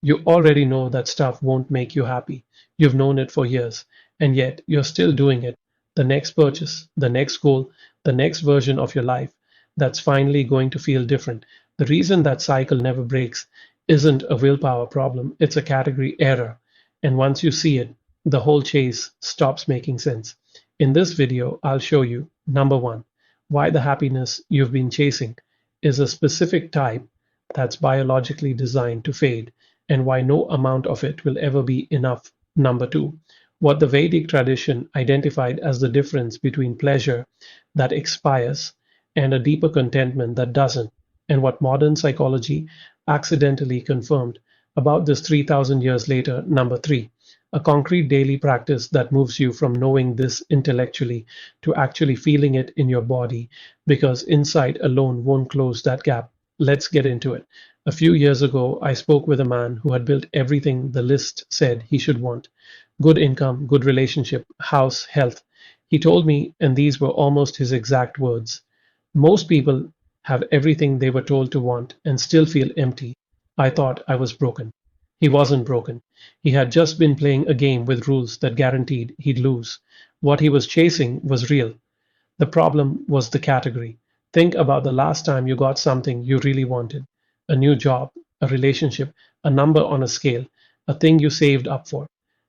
You already know that stuff won't make you happy. You've known it for years, and yet you're still doing it. The next purchase, the next goal, the next version of your life that's finally going to feel different. The reason that cycle never breaks isn't a willpower problem, it's a category error. And once you see it, the whole chase stops making sense. In this video, I'll show you number one, why the happiness you've been chasing is a specific type that's biologically designed to fade and why no amount of it will ever be enough. Number two, what the Vedic tradition identified as the difference between pleasure that expires and a deeper contentment that doesn't, and what modern psychology accidentally confirmed about this 3,000 years later. Number three, a concrete daily practice that moves you from knowing this intellectually to actually feeling it in your body, because insight alone won't close that gap. Let's get into it. A few years ago, I spoke with a man who had built everything the list said he should want: good income, good relationship, house, health. He told me, and these were almost his exact words: most people have everything they were told to want and still feel empty. I thought I was broken. He wasn't broken. He had just been playing a game with rules that guaranteed he'd lose. What he was chasing was real. The problem was the category. Think about the last time you got something you really wanted: a new job, a relationship, a number on a scale, a thing you saved up for.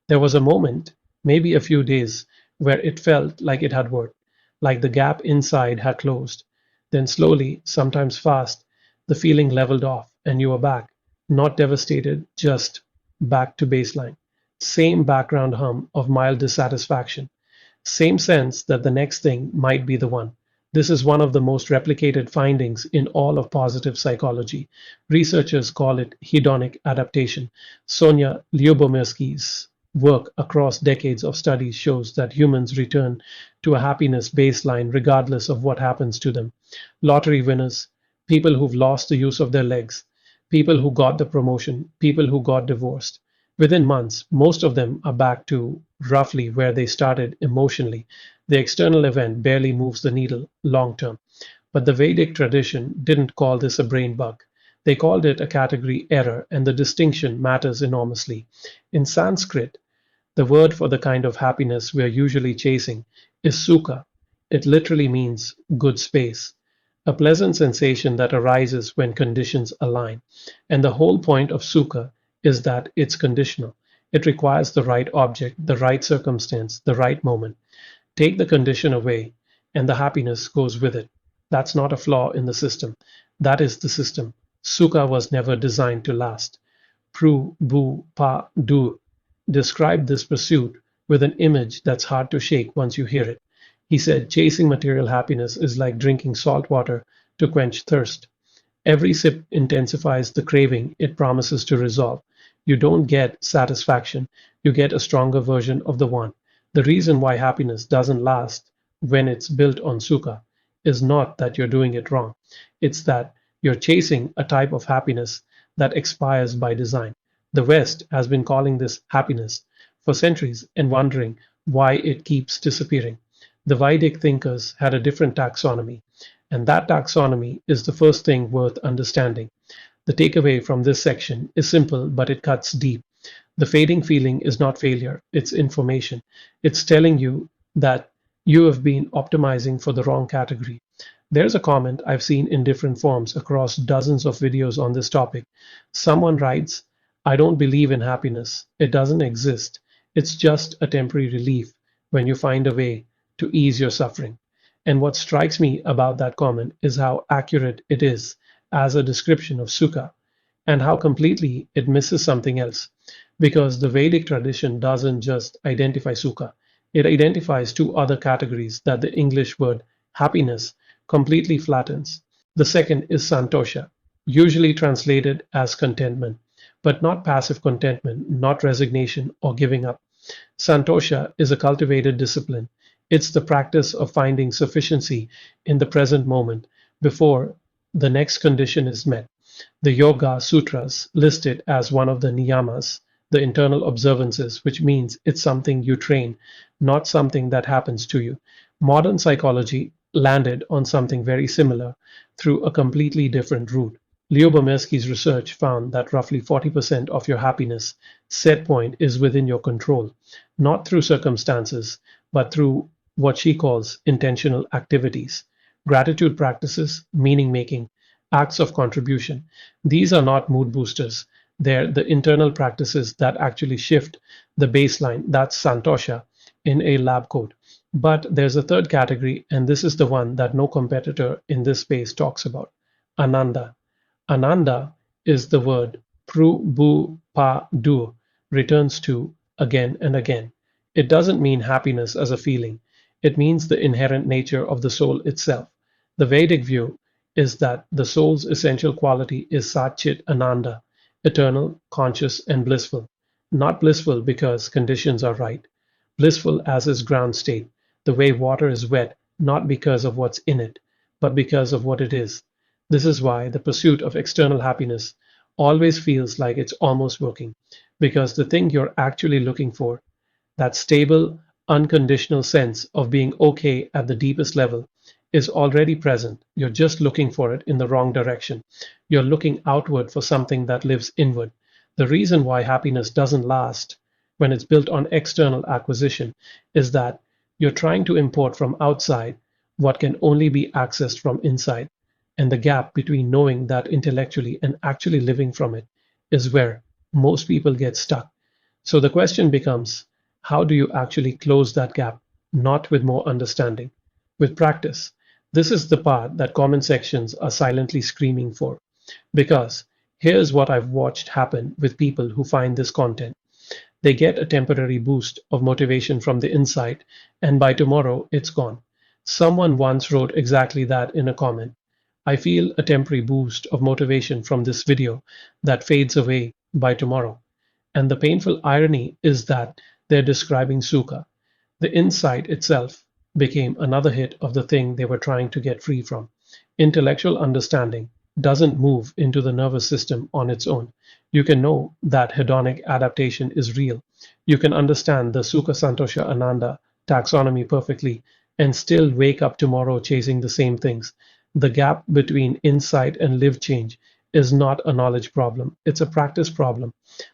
There was a moment, maybe a few days, where it felt like it had worked, like the gap inside had closed. Then slowly, sometimes fast, the feeling leveled off and you were back, not devastated, just back to baseline. Same background hum of mild dissatisfaction. Same sense that the next thing might be the one. This is one of the most replicated findings in all of positive psychology. Researchers call it hedonic adaptation. Sonia Lyubomirsky's work across decades of studies shows that humans return to a happiness baseline regardless of what happens to them. Lottery winners, people who've lost the use of their legs, people who got the promotion, people who got divorced. Within months, most of them are back to roughly where they started emotionally. The external event barely moves the needle long term. But the Vedic tradition didn't call this a brain bug. They called it a category error, and the distinction matters enormously. In Sanskrit, the word for the kind of happiness we are usually chasing is sukha. It literally means good space, a pleasant sensation that arises when conditions align. And the whole point of sukha is that it's conditional. It requires the right object, the right circumstance, the right moment. Take the condition away, and the happiness goes with it. That's not a flaw in the system. That is the system. Sukha was never designed to last. Pru Bu Pa Du described this pursuit with an image that's hard to shake once you hear it. He said chasing material happiness is like drinking salt water to quench thirst. Every sip intensifies the craving it promises to resolve. You don't get satisfaction, you get a stronger version of the one. The reason why happiness doesn't last when it's built on sukha is not that you're doing it wrong. It's that you're chasing a type of happiness that expires by design. The West has been calling this happiness for centuries and wondering why it keeps disappearing. The Vedic thinkers had a different taxonomy, and that taxonomy is the first thing worth understanding. The takeaway from this section is simple, but it cuts deep. The fading feeling is not failure, it's information. It's telling you that you have been optimizing for the wrong category. There's a comment I've seen in different forms across dozens of videos on this topic. Someone writes, I don't believe in happiness. It doesn't exist. It's just a temporary relief when you find a way to ease your suffering. And what strikes me about that comment is how accurate it is as a description of sukha, and how completely it misses something else. Because the Vedic tradition doesn't just identify sukha, it identifies two other categories that the English word happiness completely flattens. The second is santosha, usually translated as contentment, but not passive contentment, not resignation or giving up. Santosha is a cultivated discipline. It's the practice of finding sufficiency in the present moment before the next condition is met. The Yoga Sutras list it as one of the niyamas, the internal observances, which means it's something you train, not something that happens to you. Modern psychology landed on something very similar through a completely different route. Leo Bomirski's research found that roughly 40% of your happiness set point is within your control, not through circumstances, but through what she calls intentional activities, gratitude practices, meaning making, acts of contribution. These are not mood boosters. They're the internal practices that actually shift the baseline. That's Santosha in a lab coat. But there's a third category, and this is the one that no competitor in this space talks about: Ananda. Ananda is the word Prabhupada returns to again and again. It doesn't mean happiness as a feeling. It means the inherent nature of the soul itself. The Vedic view is that the soul's essential quality is Sat Chit Ananda, eternal, conscious, and blissful. Not blissful because conditions are right. Blissful as its ground state, the way water is wet, not because of what's in it, but because of what it is. This is why the pursuit of external happiness always feels like it's almost working, because the thing you're actually looking for, that stable, unconditional sense of being okay at the deepest level, is already present. You're just looking for it in the wrong direction. You're looking outward for something that lives inward. The reason why happiness doesn't last when it's built on external acquisition is that you're trying to import from outside what can only be accessed from inside. And the gap between knowing that intellectually and actually living from it is where most people get stuck. So the question becomes, how do you actually close that gap? Not with more understanding, with practice. This is the part that comment sections are silently screaming for. Because here's what I've watched happen with people who find this content. They get a temporary boost of motivation from the inside, and by tomorrow it's gone. Someone once wrote exactly that in a comment. I feel a temporary boost of motivation from this video that fades away by tomorrow. And the painful irony is that they're describing sukha. The insight itself became another hit of the thing they were trying to get free from. Intellectual understanding doesn't move into the nervous system on its own. You can know that hedonic adaptation is real. You can understand the Sukha Santosha Ananda taxonomy perfectly and still wake up tomorrow chasing the same things. The gap between insight and live change is not a knowledge problem, it's a practice problem.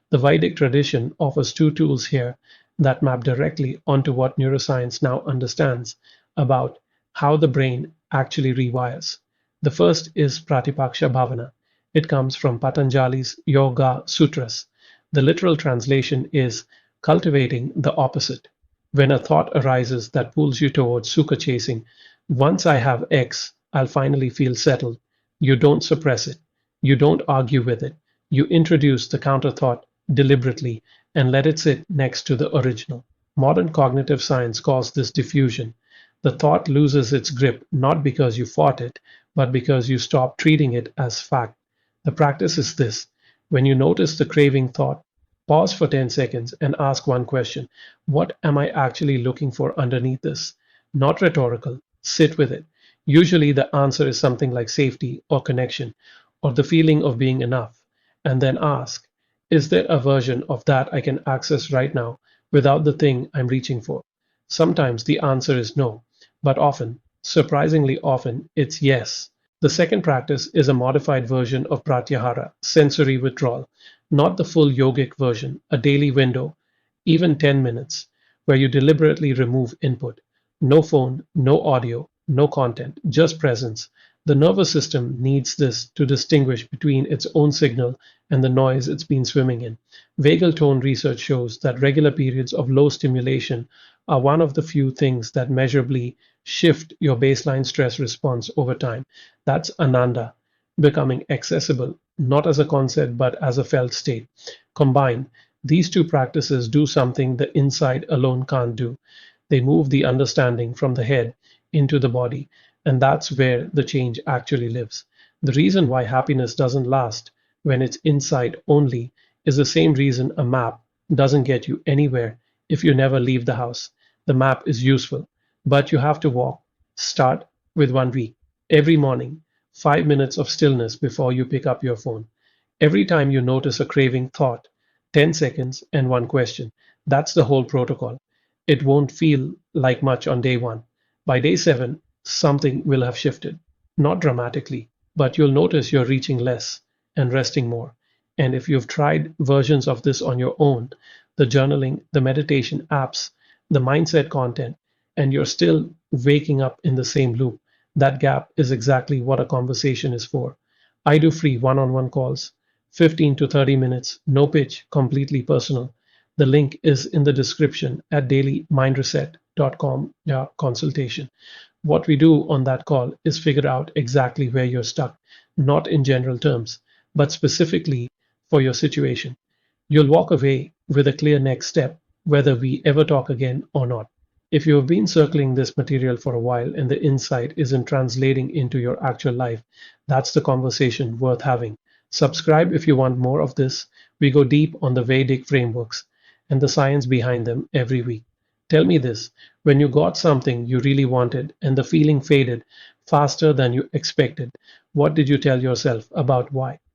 The Vedic tradition offers two tools here that map directly onto what neuroscience now understands about how the brain actually rewires. The first is Pratipaksha Bhavana. It comes from Patanjali's Yoga Sutras. The literal translation is cultivating the opposite. When a thought arises that pulls you towards sukha chasing, once I have X, I'll finally feel settled. You don't suppress it. You don't argue with it. You introduce the counter thought deliberately and let it sit next to the original. Modern cognitive science calls this diffusion. The thought loses its grip not because you fought it, but because you stop treating it as fact. The practice is this: when you notice the craving thought, pause for 10 seconds and ask one question: what am I actually looking for underneath this? Not rhetorical, sit with it. Usually the answer is something like safety or connection or the feeling of being enough. And then ask, is there a version of that I can access right now without the thing I'm reaching for? Sometimes the answer is no, but often, surprisingly often, it's yes. The second practice is a modified version of pratyahara, sensory withdrawal, not the full yogic version, a daily window, even 10 minutes, where you deliberately remove input. No phone, no audio, no content, just presence. The nervous system needs this to distinguish between its own signal and the noise it's been swimming in. Vagal tone research shows that regular periods of low stimulation are one of the few things that measurably shift your baseline stress response over time. That's Ananda, becoming accessible, not as a concept but as a felt state. Combined, these two practices do something the inside alone can't do. They move the understanding from the head into the body, and that's where the change actually lives. The reason why happiness doesn't last when it's inside only is the same reason a map doesn't get you anywhere if you never leave the house. The map is useful, but you have to walk. Start with 1 week. Every morning, 5 minutes of stillness before you pick up your phone. Every time you notice a craving thought, 10 seconds and one question. That's the whole protocol. It won't feel like much on day one. By day seven, something will have shifted. Not dramatically, but you'll notice you're reaching less. and resting more. And if you've tried versions of this on your own, the journaling, the meditation apps, the mindset content, and you're still waking up in the same loop, that gap is exactly what a conversation is for. I do free one on one calls, 15 to 30 minutes, no pitch, completely personal. The link is in the description at dailymindreset.com/consultation. What we do on that call is figure out exactly where you're stuck, not in general terms, but specifically for your situation. You'll walk away with a clear next step, whether we ever talk again or not. If you have been circling this material for a while and the insight isn't translating into your actual life, that's the conversation worth having. Subscribe if you want more of this. We go deep on the Vedic frameworks and the science behind them every week. Tell me this: when you got something you really wanted and the feeling faded faster than you expected, what did you tell yourself about why?